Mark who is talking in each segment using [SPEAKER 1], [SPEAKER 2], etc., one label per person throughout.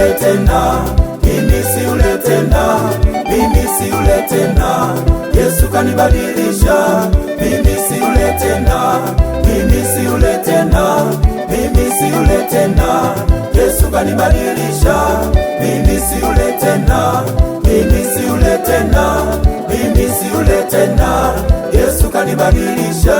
[SPEAKER 1] ule tena, mimi si ule tena, mimi si ule tena. Yesu kanibadilisha, mimi si ule tena, mimi si ule tena, mimi si ule tena. Yesu kanibadilisha, mimi si ule tena, mimi si ule tena, mimi si ule tena. Yesu kanibadilisha.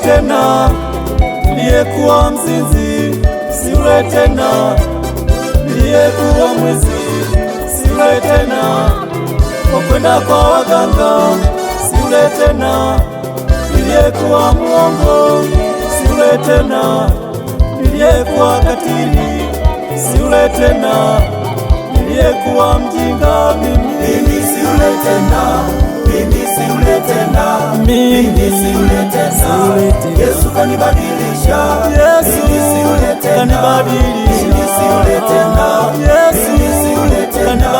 [SPEAKER 2] Tena niliyekuwa mzinzi, si yule tena. Niliyekuwa mwizi, si yule tena. Kwa kwenda kwa waganga, si yule tena. Niliyekuwa mwongo, si yule tena. Niliyekuwa katili, si yule tena. Niliyekuwa mjinga, mimi si yule tena, mimi si yule tena, mimi si yule tena. Yesu kanibadilisha, mimi si yule tena, mimi si yule tena, mimi si yule tena.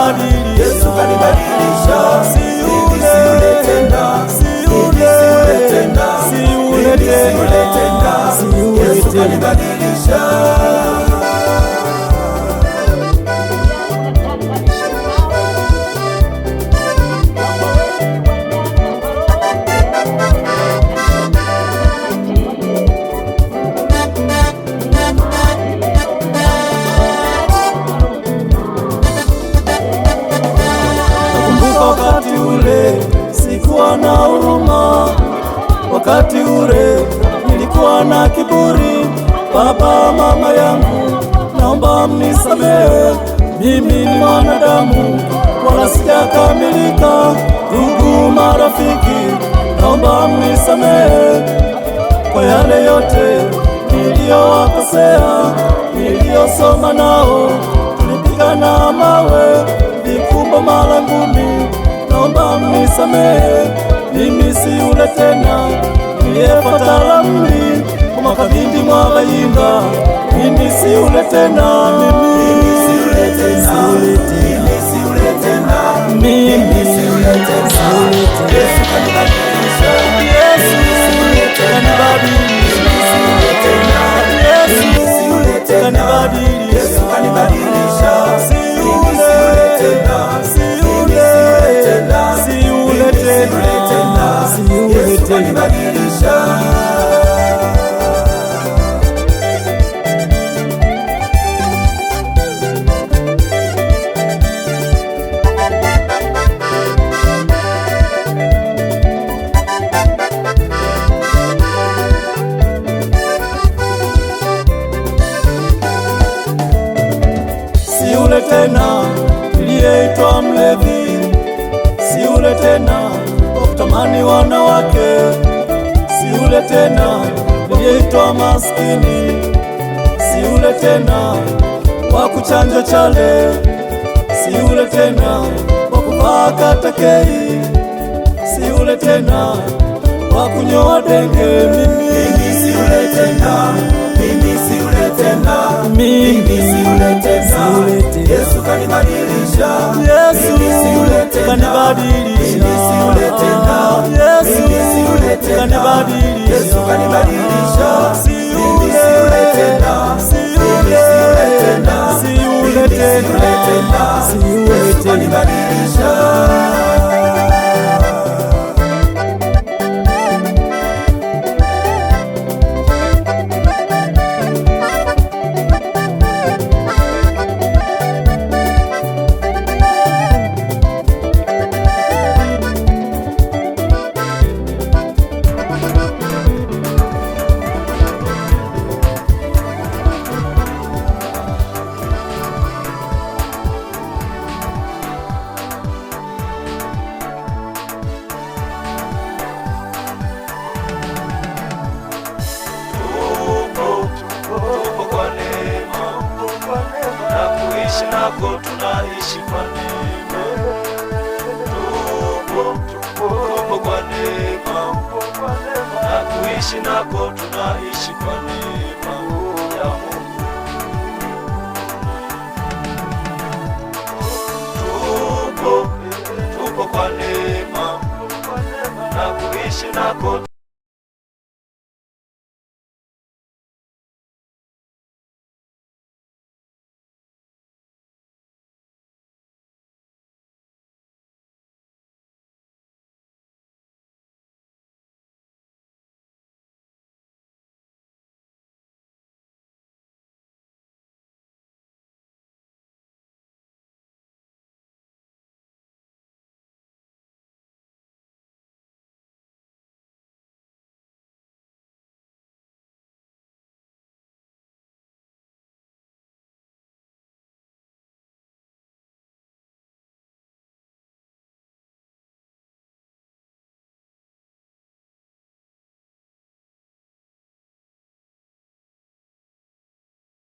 [SPEAKER 2] Yesu kanibadilisha, mimi si yule tena, mimi si yule tena, mimi si yule tena. Yesu kanibadilisha. Wakati ule sikuwa na huruma, wakati ule nilikuwa na kiburi. Baba, mama yangu, naomba mnisamehe, mimi ni mwanadamu wala sijakamilika. Ndugu, marafiki, naomba mnisamehe kwa yale yote niliyowakosea. Niliyosoma nao tulipigana mawe, vikumba mara ngumi, naomba mnisamehe, mimi si yule tena. Niliyefuata ramli kwa makabindi mwa bayinga, mimi si yule tena, mimi si yule tena, mimi si yule tena, mimi si yule tena. Yesu kanibadilisha, Yesu kanibadilisha, Yesu kanibadilisha, Yesu kanibadilisha. Yesu kanibadilisha. Si yule tena niliyeitwa mlevi, si yule tena wa kutamani wanawake, si yule tena niliyeitwa maskini, si yule tena wa kuchanja chale, si yule tena wa kuvaa katakei, si yule tena wa kunyoa denge. Mimi si yule tena, mimi si yule tena, mimi si yule tena. Yesu kanibadilisha, Yesu kanibadilisha, mimi si yule tena, Yesu kanibadilisha, Yesu kanibadilisha. Mimi si yule tena, mimi si yule tena, si yule tena. Yesu kanibadilisha.
[SPEAKER 3] nako tunaishi kwa neema, tupo kwa neema na kuishi kuishi nako tunaishi kwa neema ya Mungu. Tupo kwa neema na kuishi nako